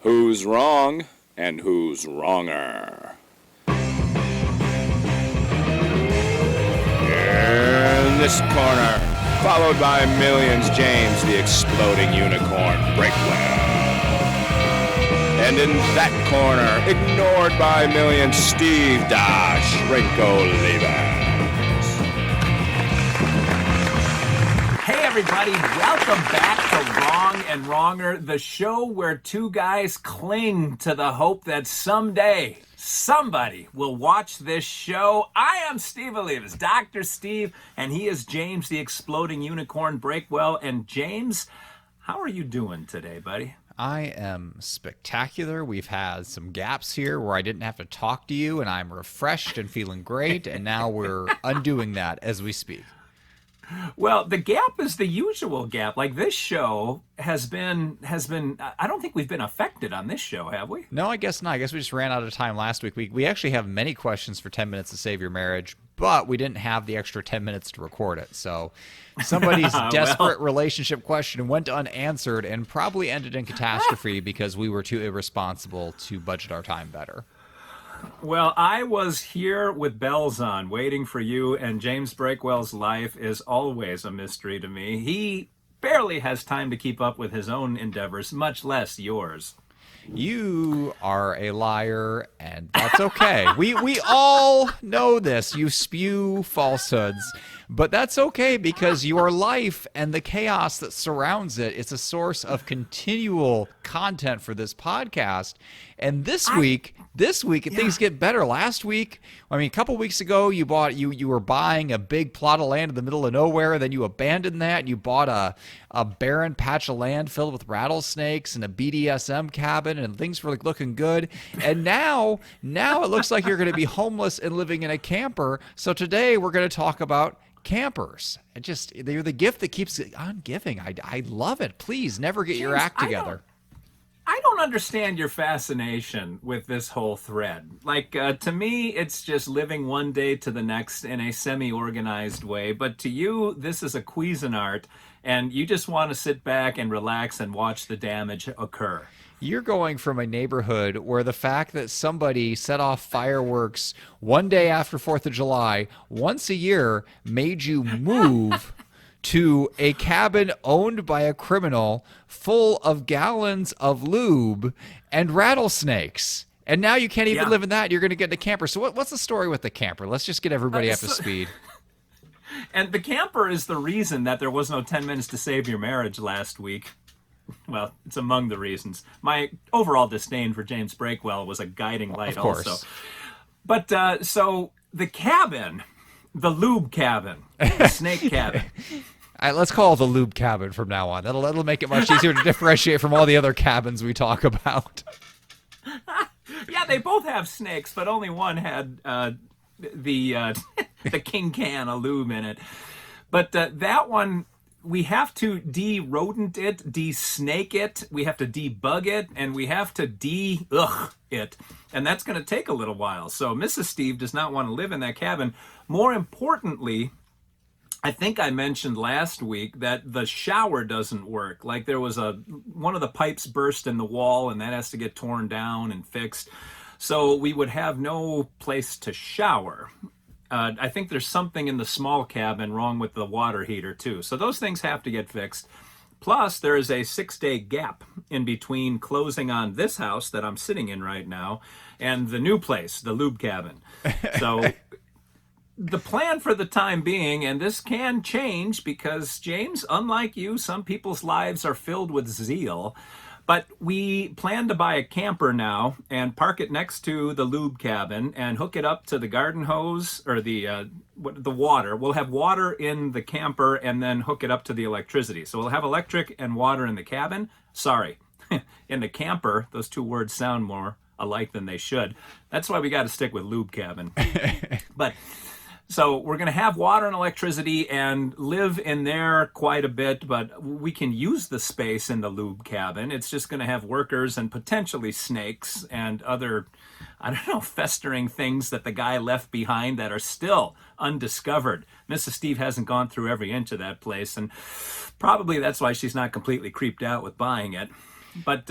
Who's wrong and who's wronger? In this corner, followed by millions, James the Exploding Unicorn Breakwell. And in that corner, ignored by millions, Steve Dash Rinko Levens. Hey everybody, welcome back to Wrong and Wronger, the show where two guys cling to the hope that someday somebody will watch this show. I am Steve Olivas, Dr. Steve, and he is James the Exploding Unicorn Breakwell. And James, how are you doing today, buddy? I am spectacular. We've had some gaps here where I didn't have to talk to you, and I'm refreshed and feeling great, and now we're undoing that as we speak. Well, the gap is the usual gap. Like this show has been, I don't think we've been affected on this show, have we? No, I guess not. I guess we just ran out of time last week. We actually have many questions for 10 Minutes to Save Your Marriage, but we didn't have the extra 10 minutes to record it. So somebody's desperate relationship question went unanswered and probably ended in catastrophe because we were too irresponsible to budget our time better. Well, I was here with bells on, waiting for you, and James Breakwell's life is always a mystery to me. He barely has time to keep up with his own endeavors, much less yours. You are a liar, and that's okay. We all know this. You spew falsehoods, but that's okay because your life and the chaos that surrounds it is a source of continual content for this podcast. And this week things get better. Last week, a couple weeks ago, you were buying a big plot of land in the middle of nowhere. Then you abandoned that and you bought a barren patch of land filled with rattlesnakes and a BDSM cabin, and things were looking good. And now it looks like you're going to be homeless and living in a camper. So today we're going to talk about campers. They're the gift that keeps on giving. I love it. Please never get your act together. I don't understand your fascination with this whole thread. To me, it's just living one day to the next in a semi-organized way. But to you, this is a Cuisinart, and you just want to sit back and relax and watch the damage occur. You're going from a neighborhood where the fact that somebody set off fireworks one day after 4th of July once a year made you move to a cabin owned by a criminal full of gallons of lube and rattlesnakes. And now you can't even live in that. You're going to get in a camper. So what's the story with the camper? Let's just get everybody up to speed. And the camper is the reason that there was no 10 Minutes to Save Your Marriage last week. Well, it's among the reasons. My overall disdain for James Breakwell was a guiding light also. But so the cabin, the lube cabin, the snake cabin. Let's call it the lube cabin from now on. That'll make it much easier to differentiate from all the other cabins we talk about. Yeah, they both have snakes, but only one had the king can of lube in it. But that one, we have to de-rodent it, de-snake it, we have to debug it, and we have to it. And that's going to take a little while. So Mrs. Steve does not want to live in that cabin. More importantly, I think I mentioned last week that the shower doesn't work. There was one of the pipes burst in the wall, and that has to get torn down and fixed. So we would have no place to shower. I think there's something in the small cabin wrong with the water heater too. So those things have to get fixed. Plus, there is a 6-day gap in between closing on this house that I'm sitting in right now and the new place, the lube cabin. So the plan for the time being, and this can change because, James, unlike you, some people's lives are filled with zeal. But we plan to buy a camper now and park it next to the lube cabin and hook it up to the garden hose or the water. We'll have water in the camper and then hook it up to the electricity. So we'll have electric and water in the cabin. Sorry, in the camper. Those two words sound more alike than they should. That's why we got to stick with lube cabin. But so we're going to have water and electricity and live in there quite a bit, but we can use the space in the lube cabin. It's just going to have workers and potentially snakes and other, festering things that the guy left behind that are still undiscovered. Mrs. Steve hasn't gone through every inch of that place, and probably that's why she's not completely creeped out with buying it. But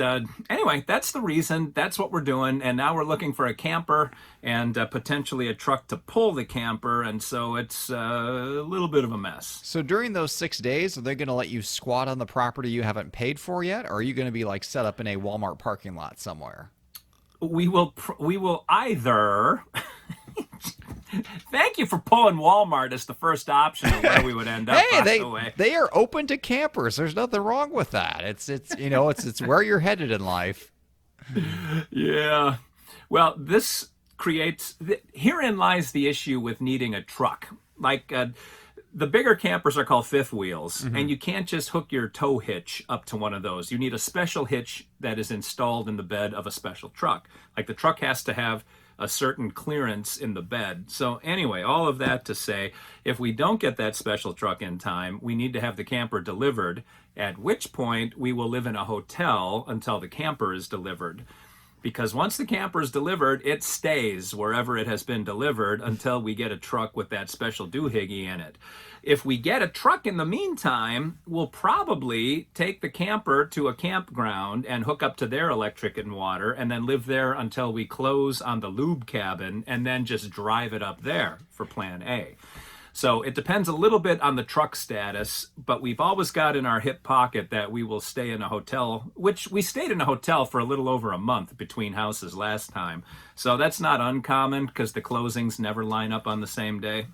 anyway, that's the reason. That's what we're doing. And now we're looking for a camper and potentially a truck to pull the camper. And so it's a little bit of a mess. So during those 6 days, are they going to let you squat on the property you haven't paid for yet? Or are you going to be like set up in a Walmart parking lot somewhere? We will either. Thank you for pulling Walmart as the first option of where we would end up. Hey, they are open to campers. There's nothing wrong with that. It's it's where you're headed in life. Yeah. Well, this creates herein lies the issue with needing a truck. Like the bigger campers are called fifth wheels, and you can't just hook your tow hitch up to one of those. You need a special hitch that is installed in the bed of a special truck. Like the truck has to have a certain clearance in the bed. So anyway, all of that to say, if we don't get that special truck in time, we need to have the camper delivered, at which point we will live in a hotel until the camper is delivered. Because once the camper is delivered, it stays wherever it has been delivered until we get a truck with that special doohickey in it. If we get a truck in the meantime, we'll probably take the camper to a campground and hook up to their electric and water and then live there until we close on the lube cabin and then just drive it up there for plan A. So it depends a little bit on the truck status, but we've always got in our hip pocket that we will stay in a hotel, which we stayed in a hotel for a little over a month between houses last time. So that's not uncommon because the closings never line up on the same day.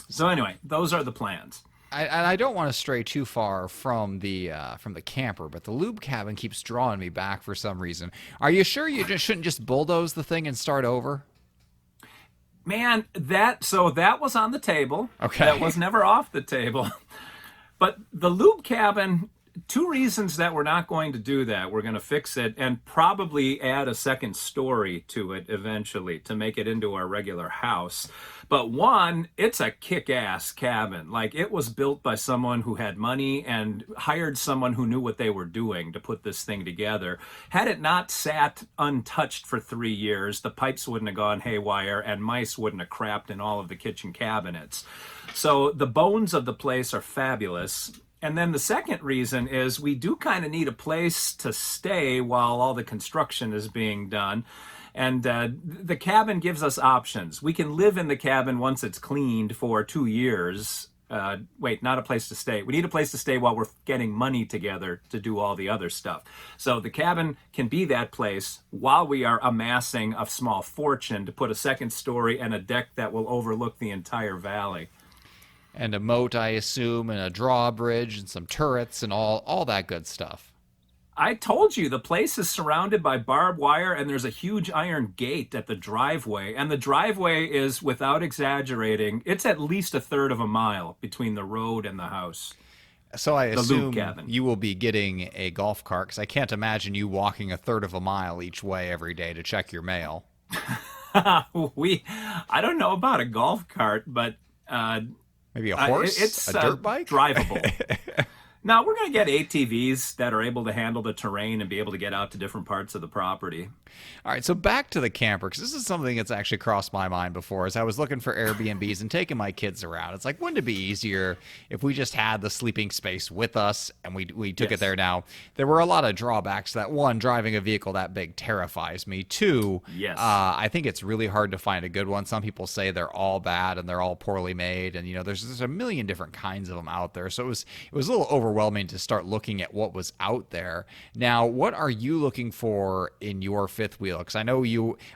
So anyway, those are the plans. I don't want to stray too far from the camper, but the lube cabin keeps drawing me back for some reason. Are you sure you shouldn't just bulldoze the thing and start over? Man, that was on the table. Okay. That was never off the table. But the lube cabin, two reasons that we're not going to do that. We're going to fix it and probably add a second story to it eventually to make it into our regular house. But one, it's a kick-ass cabin. Like, it was built by someone who had money and hired someone who knew what they were doing to put this thing together. Had it not sat untouched for 3 years, the pipes wouldn't have gone haywire and mice wouldn't have crapped in all of the kitchen cabinets. So the bones of the place are fabulous. And then the second reason is we do kind of need a place to stay while all the construction is being done. And the cabin gives us options. We can live in the cabin once it's cleaned for 2 years. Wait, not a place to stay. We need a place to stay while we're getting money together to do all the other stuff. So the cabin can be that place while we are amassing a small fortune to put a second story and a deck that will overlook the entire valley. And a moat, I assume, and a drawbridge and some turrets and all that good stuff. I told you, the place is surrounded by barbed wire and there's a huge iron gate at the driveway. And the driveway is, without exaggerating, it's at least a third of a mile between the road and the house. So I assume cabin. You will be getting a golf cart, because I can't imagine you walking a third of a mile each way every day to check your mail. I don't know about a golf cart, but... maybe a horse? It's a dirt bike? Drivable. Now, we're going to get ATVs that are able to handle the terrain and be able to get out to different parts of the property. All right, so back to the camper, because this is something that's actually crossed my mind before as I was looking for Airbnbs and taking my kids around. It's like, wouldn't it be easier if we just had the sleeping space with us and we took it there now? There were a lot of drawbacks to that. One, driving a vehicle that big terrifies me. Two, I think it's really hard to find a good one. Some people say they're all bad and they're all poorly made, and there's a million different kinds of them out there. So it was a little overwhelming to start looking at what was out there. Now, what are you looking for in your fifth wheel? Because I know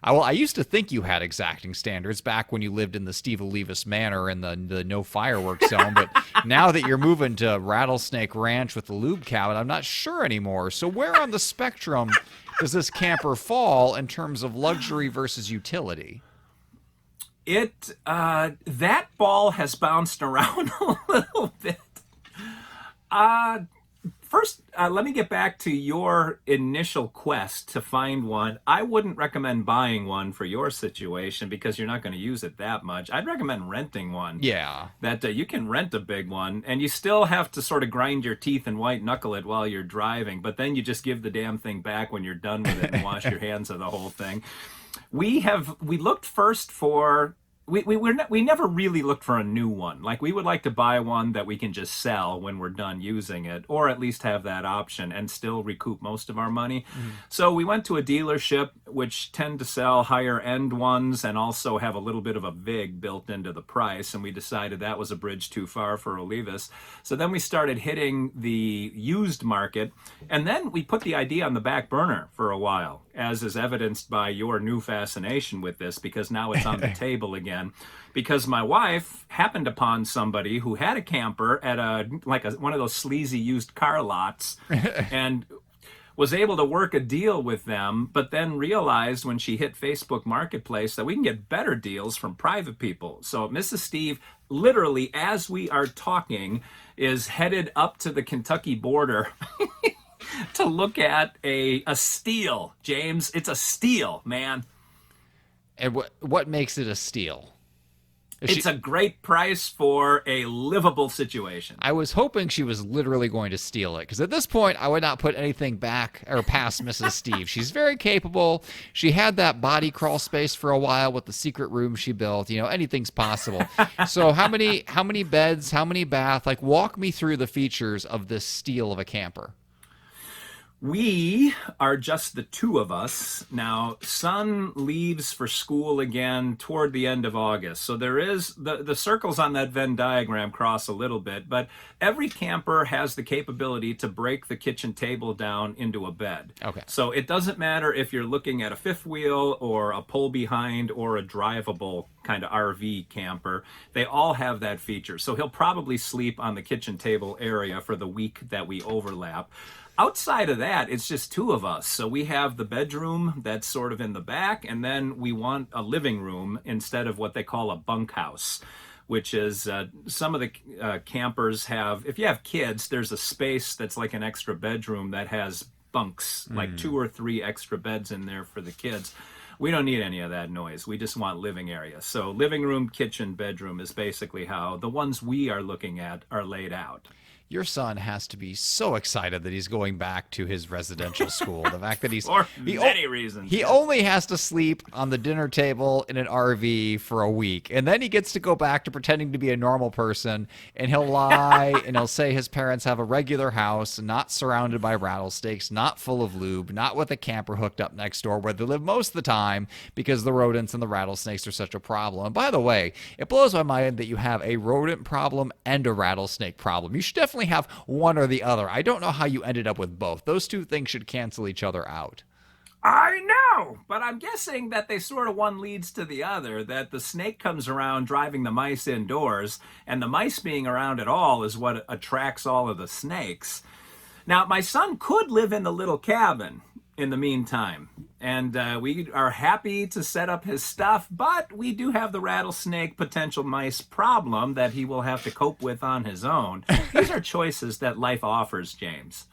I used to think you had exacting standards back when you lived in the Steve Olivas Manor in the no fireworks zone, but now that you're moving to Rattlesnake Ranch with the lube cabin, I'm not sure anymore. So where on the spectrum does this camper fall in terms of luxury versus utility? That ball has bounced around a little bit. First, let me get back to your initial quest to find one. I wouldn't recommend buying one for your situation because you're not going to use it that much. I'd recommend renting one. Yeah. That you can rent a big one, and you still have to sort of grind your teeth and white knuckle it while you're driving, but then you just give the damn thing back when you're done with it and wash your hands of the whole thing. We looked first for... we never really looked for a new one. Like, we would like to buy one that we can just sell when we're done using it, or at least have that option and still recoup most of our money. So we went to a dealership which tend to sell higher end ones and also have a little bit of a VIG built into the price, and we decided that was a bridge too far for Olivas. So then we started hitting the used market, and then we put the idea on the back burner for a while, as is evidenced by your new fascination with this, because now it's on the table again. Because my wife happened upon somebody who had a camper at one of those sleazy used car lots, and was able to work a deal with them, but then realized when she hit Facebook Marketplace that we can get better deals from private people. So Mrs. Steve, literally as we are talking, is headed up to the Kentucky border to look at a steal. James, it's a steal, man. And what makes it a steal? It's a great price for a livable situation. I was hoping she was literally going to steal it, because at this point, I would not put anything back or past Mrs. Steve. She's very capable. She had that body crawl space for a while with the secret room she built. Anything's possible. So how many beds, how many bath? Like, walk me through the features of this steal of a camper. We are just the two of us. Now, son leaves for school again toward the end of August. So there is, the circles on that Venn diagram cross a little bit, but every camper has the capability to break the kitchen table down into a bed. Okay. So it doesn't matter if you're looking at a fifth wheel or a pull behind or a drivable kind of RV camper. They all have that feature. So he'll probably sleep on the kitchen table area for the week that we overlap. Outside of that, it's just two of us. So we have the bedroom that's sort of in the back, and then we want a living room instead of what they call a bunkhouse, which is some of the campers have, if you have kids, there's a space that's like an extra bedroom that has bunks, like 2 or 3 extra beds in there for the kids. We don't need any of that noise. We just want living area. So living room, kitchen, bedroom is basically how the ones we are looking at are laid out. Your son has to be so excited that he's going back to his residential school. The fact that For many reasons. He only has to sleep on the dinner table in an RV for a week, and then he gets to go back to pretending to be a normal person, and he'll lie and he'll say his parents have a regular house, not surrounded by rattlesnakes, not full of lube, not with a camper hooked up next door where they live most of the time because the rodents and the rattlesnakes are such a problem. And by the way, it blows my mind that you have a rodent problem and a rattlesnake problem. You should definitely have one or the other. I don't know how you ended up with both. Those two things should cancel each other out. I know, but I'm guessing that they sort of one leads to the other, that the snake comes around driving the mice indoors, and the mice being around at all is what attracts all of the snakes. Now, my son could live in the little cabin in the meantime, and we are happy to set up his stuff, but we do have the rattlesnake potential mice problem that he will have to cope with on his own. These are choices that life offers, James.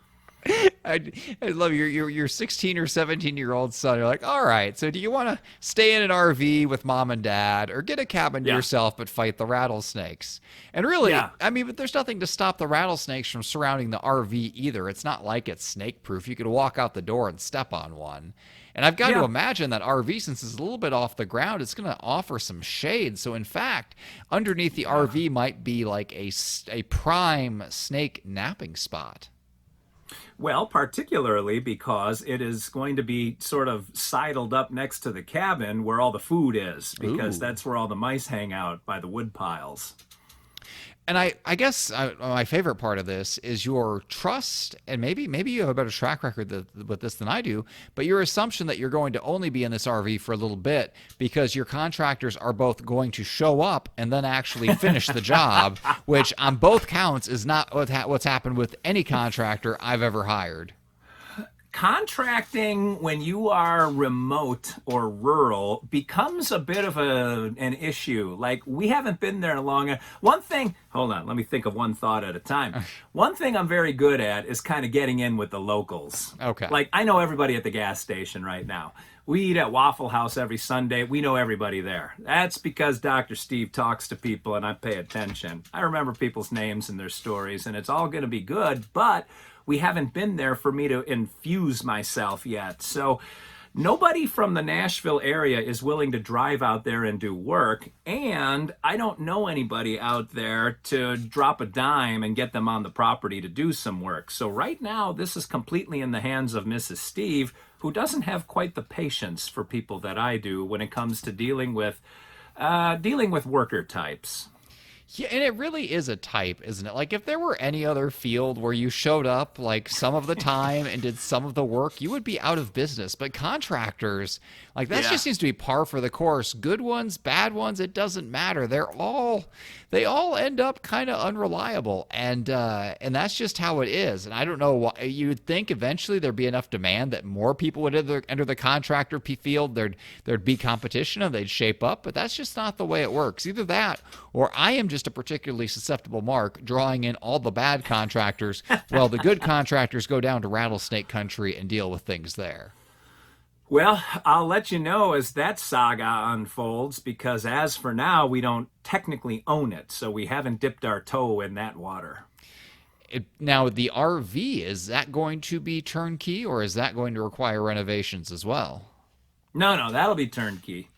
I love your 16 or 17-year-old son. You're like, all right, so do you want to stay in an RV with mom and dad or get a cabin to yourself but fight the rattlesnakes? And really, I mean, but there's nothing to stop the rattlesnakes from surrounding the RV either. It's not like it's snake-proof. You could walk out the door and step on one. And I've got to imagine that RV, since it's a little bit off the ground, it's going to offer some shade. So in fact, underneath the RV might be like a prime snake napping spot. Well, particularly because it is going to be sort of sidled up next to the cabin where all the food is, because that's where all the mice hang out, by the wood piles. And I guess my favorite part of this is your trust, and maybe you have a better track record with this than I do, but your assumption that you're going to only be in this RV for a little bit because your contractors are both going to show up and then actually finish the job, which on both counts is not what's happened with any contractor I've ever hired. Contracting when you are remote or rural becomes a bit of an issue. Like, we haven't been there long. One thing, hold on, let me think of one thought at a time. One thing I'm very good at is kind of getting in with the locals. Okay. Like, I know everybody at the gas station right now. We eat at Waffle House every Sunday. We know everybody there. That's because Dr. Steve talks to people and I pay attention. I remember people's names and their stories, and it's all going to be good, but we haven't been there for me to infuse myself yet. So Nobody from the Nashville area is willing to drive out there and do work, and I don't know anybody out there to drop a dime and get them on the property to do some work. So right now, this is completely in the hands of Mrs. Steve, who doesn't have quite the patience for people that I do when it comes to dealing with worker types. Yeah, and it really is a type, isn't it? Like, if there were any other field where you showed up, like, some of the time and did some of the work, you would be out of business. But contractors, like, that just seems to be par for the course. Good ones, bad ones, it doesn't matter. They all end up kind of unreliable, and that's just how it is. And I don't know why. You'd think eventually there'd be enough demand that more people would enter the contractor field. There'd be competition and they'd shape up, but that's just not the way it works. Either that, or I am just a particularly susceptible mark, drawing in all the bad contractors, while the good contractors go down to rattlesnake country and deal with things there. Well, I'll let you know as that saga unfolds, because as for now, we don't technically own it, so we haven't dipped our toe in that water. Now, the RV, is that going to be turnkey, or is that going to require renovations as well? No, that'll be turnkey.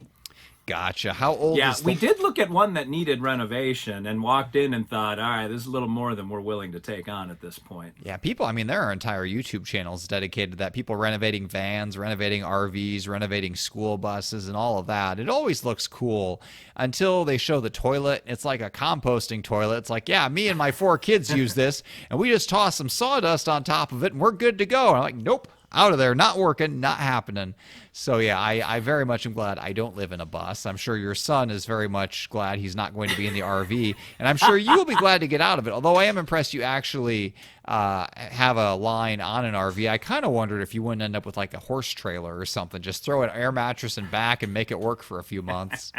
Gotcha. How old is the... we did look at one that needed renovation and walked in and thought, all right, this is a little more than we're willing to take on at this point. Yeah, people, I mean, there are entire YouTube channels dedicated to that. People renovating vans, renovating RVs, renovating school buses, and all of that. It always looks cool until they show the toilet. It's like a composting toilet. It's like, yeah, me and my 4 kids use this, and we just toss some sawdust on top of it, and we're good to go. And I'm like, nope. Out of there, not working, not happening. So yeah, I very much am glad I don't live in a bus. I'm sure your son is very much glad he's not going to be in the RV, and I'm sure you'll be glad to get out of it. Although I am impressed you actually have a line on an RV. I kind of wondered if you wouldn't end up with like a horse trailer or something. Just throw an air mattress in back and make it work for a few months.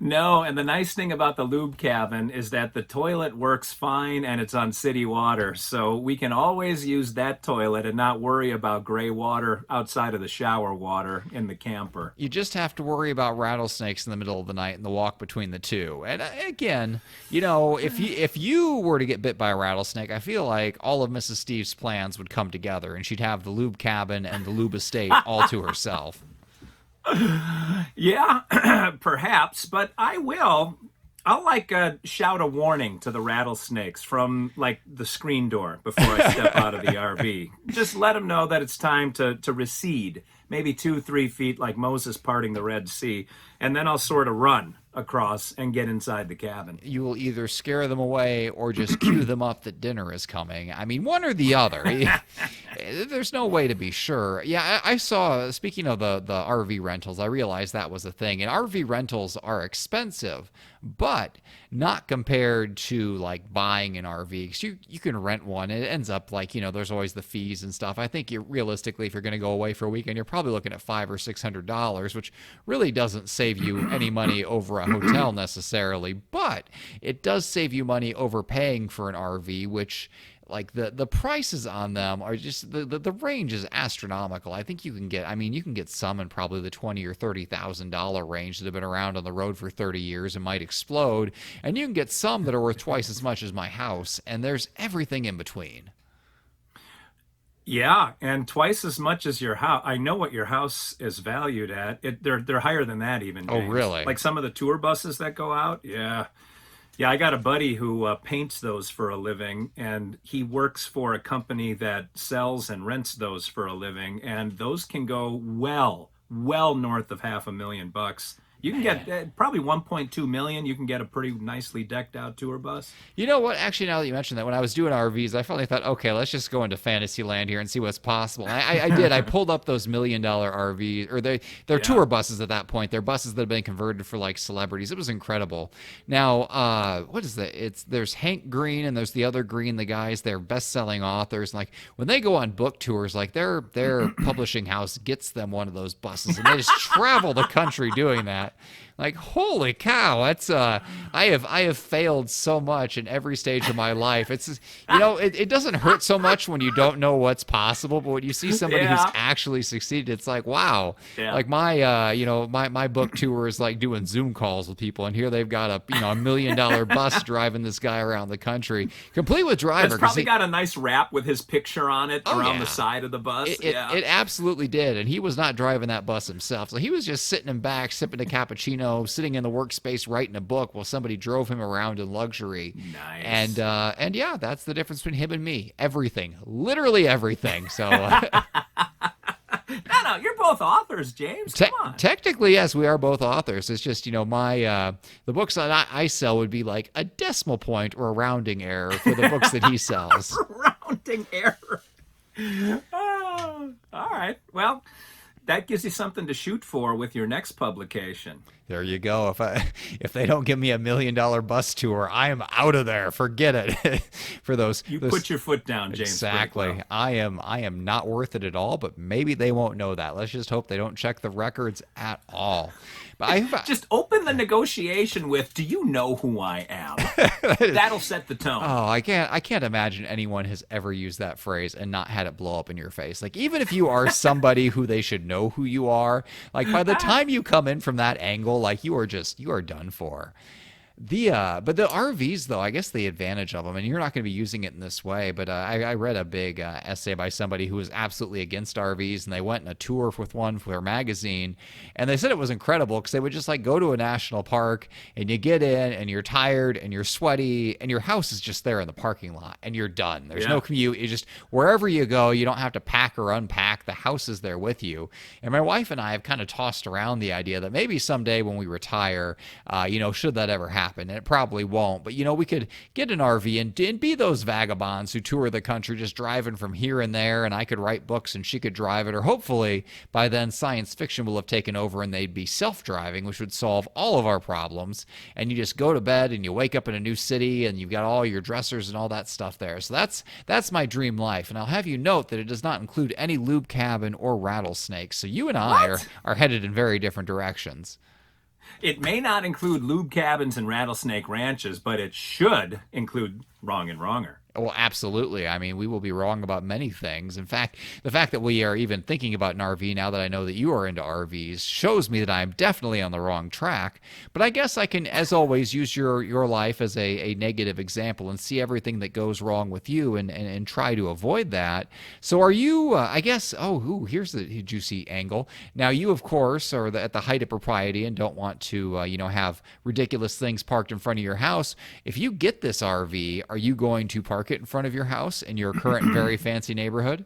No, and the nice thing about the lube cabin is that the toilet works fine and it's on city water. So we can always use that toilet and not worry about gray water outside of the shower water in the camper. You just have to worry about rattlesnakes in the middle of the night and the walk between the two. And again, you know, if you were to get bit by a rattlesnake, I feel like all of Mrs. Steve's plans would come together and she'd have the lube cabin and the lube estate all to herself. Yeah, perhaps, but I'll like shout a warning to the rattlesnakes from like the screen door before I step out of the RV. Just let them know that it's time to recede, maybe 2-3 feet like Moses parting the Red Sea, and then I'll sort of run across and get inside the cabin. You will either scare them away or just cue them up that dinner is coming. I mean, one or the other. There's no way to be sure. Yeah, I saw, speaking of the RV rentals, I realized that was a thing. And RV rentals are expensive, but not compared to like buying an RV. 'Cause you can rent one. It ends up like, you know, there's always the fees and stuff. I think realistically, if you're going to go away for a weekend, you're probably looking at $500 or $600, which really doesn't save you any money over a hotel necessarily, but it does save you money overpaying for an RV, which like the prices on them are just the range is astronomical. I think you can get some in probably the $20,000 or $30,000 range that have been around on the road for 30 years and might explode, and you can get some that are worth twice as much as my house, and there's everything in between. Yeah, and twice as much as your house. I know what your house is valued at. They're higher than that even. Oh, James. really? Like some of the tour buses that go out. Yeah. Yeah, I got a buddy who paints those for a living, and he works for a company that sells and rents those for a living, and those can go well north of $500,000. You can get probably 1.2 million. You can get a pretty nicely decked out tour bus. You know what? Actually, now that you mentioned that, when I was doing RVs, I finally thought, okay, let's just go into fantasy land here and see what's possible. And I did. I pulled up those $1 million RVs, or they're tour buses at that point. They're buses that have been converted for like celebrities. It was incredible. Now, what is that? There's Hank Green and there's the other Green, the guys. They're best-selling authors. Like when they go on book tours, like their publishing house gets them one of those buses, and they just travel the country doing that. that. Like, holy cow, that's I have failed so much in every stage of my life. It's just, it doesn't hurt so much when you don't know what's possible, but when you see somebody who's actually succeeded, it's like, wow. Yeah. Like my book tour is like doing Zoom calls with people, and here they've got a $1 million bus driving this guy around the country, complete with driver. It's probably got a nice wrap with his picture on it around the side of the bus. It absolutely did, and he was not driving that bus himself, so he was just sitting in back, sipping a cappuccino, sitting in the workspace writing a book while somebody drove him around in luxury. Nice. And yeah, that's the difference between him and me. Everything, literally everything. So no, you're both authors, James. Come on. Technically, yes, we are both authors. It's just, my the books that I sell would be like a decimal point or a rounding error for the books that he sells. Rounding error. Oh, all right. Well, that gives you something to shoot for with your next publication. There you go. If they don't give me $1 million bus tour, I am out of there. Forget it. For those, put your foot down, James. Exactly. Breakwell. I am not worth it at all. But maybe they won't know that. Let's just hope they don't check the records at all. But just open the negotiation with, "Do you know who I am?" That'll set the tone. Oh, I can't imagine anyone has ever used that phrase and not had it blow up in your face. Like, even if you are somebody who they should know who you are, like by the time you come in from that angle, like you are done for. But the RVs, though, I guess the advantage of them, and you're not going to be using it in this way, but I read a big essay by somebody who was absolutely against RVs, and they went on a tour with one for their magazine, and they said it was incredible because they would just like go to a national park, and you get in, and you're tired, and you're sweaty, and your house is just there in the parking lot, and you're done. There's no commute. You just, wherever you go, you don't have to pack or unpack. The house is there with you. And my wife and I have kind of tossed around the idea that maybe someday when we retire, should that ever happen, and it probably won't, but we could get an RV and be those vagabonds who tour the country just driving from here and there, and I could write books and she could drive it, or hopefully by then science fiction will have taken over and they'd be self-driving, which would solve all of our problems, and you just go to bed and you wake up in a new city and you've got all your dressers and all that stuff there. So that's my dream life, and I'll have you note that it does not include any lube cabin or rattlesnakes, so you and I are headed in very different directions. It may not include lube cabins and rattlesnake ranches, but it should include Wrong and Wronger. Well, absolutely. I mean, we will be wrong about many things. In fact, the fact that we are even thinking about an RV now that I know that you are into RVs shows me that I'm definitely on the wrong track. But I guess I can, as always, use your life as a negative example and see everything that goes wrong with you and try to avoid that. So are you, I guess, here's the juicy angle. Now, you, of course, are at the height of propriety and don't want to, have ridiculous things parked in front of your house. If you get this RV, are you going to park it in front of your house in your current very fancy neighborhood?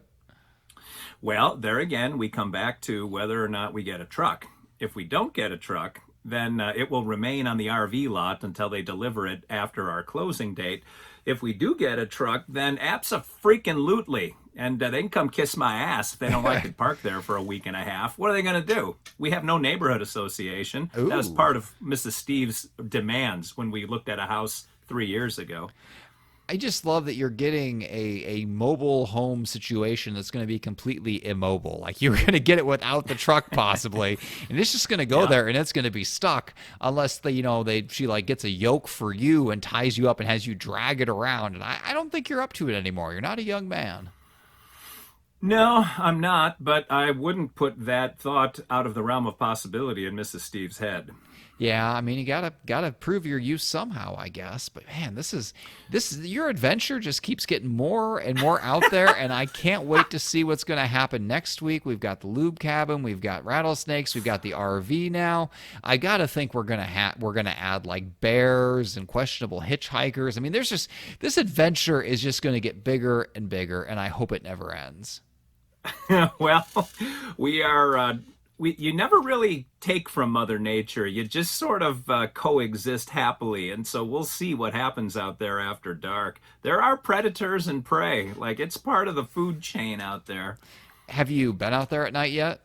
Well, there again, we come back to whether or not we get a truck. If we don't get a truck, then it will remain on the RV lot until they deliver it after our closing date. If we do get a truck, then abso-freaking-lutely. And they can come kiss my ass if they don't like it parked there for a week and a half. What are they going to do? We have no neighborhood association. Ooh. That was part of Mrs. Steve's demands when we looked at a house 3 years ago. I just love that you're getting a mobile home situation that's going to be completely immobile. Like, you're going to get it without the truck possibly, and it's just going to go there and it's going to be stuck unless she like gets a yoke for you and ties you up and has you drag it around. And I don't think you're up to it anymore. You're not a young man. No, I'm not, but I wouldn't put that thought out of the realm of possibility in Mrs. Steve's head. Yeah, I mean, you gotta prove your use somehow, I guess. But man, this is your adventure just keeps getting more and more out there, and I can't wait to see what's going to happen next week. We've got the lube cabin, we've got rattlesnakes, we've got the RV now. I gotta think we're gonna add like bears and questionable hitchhikers. I mean, this adventure is just going to get bigger and bigger, and I hope it never ends. Well, we are. You never really take from Mother Nature. You just sort of coexist happily. And so we'll see what happens out there after dark. There are predators and prey. Like, it's part of the food chain out there. Have you been out there at night yet?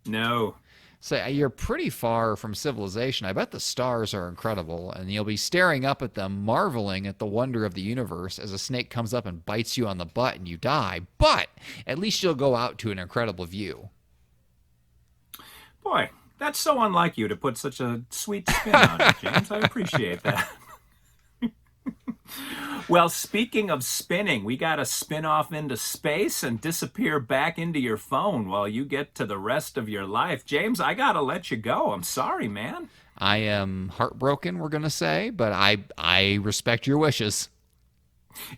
No. So you're pretty far from civilization. I bet the stars are incredible, and you'll be staring up at them, marveling at the wonder of the universe as a snake comes up and bites you on the butt and you die. But at least you'll go out to an incredible view. Boy, That's so unlike you to put such a sweet spin on it, James. I appreciate that. Well, speaking of spinning, we got to spin off into space and disappear back into your phone while you get to the rest of your life. James, I got to let you go. I'm sorry, man. I am heartbroken, we're going to say, but I respect your wishes.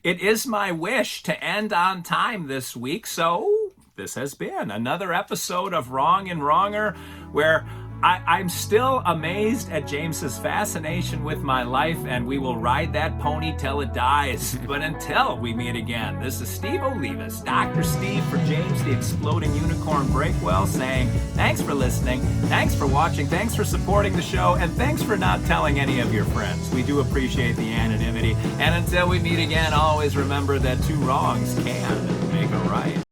It is my wish to end on time this week, so this has been another episode of Wrong and Wronger, where I'm still amazed at James's fascination with my life, and we will ride that pony till it dies. But until we meet again, this is Steve Olivas, Dr. Steve for James the Exploding Unicorn Breakwell, saying thanks for listening, thanks for watching, thanks for supporting the show, and thanks for not telling any of your friends. We do appreciate the anonymity. And until we meet again, always remember that two wrongs can make a right.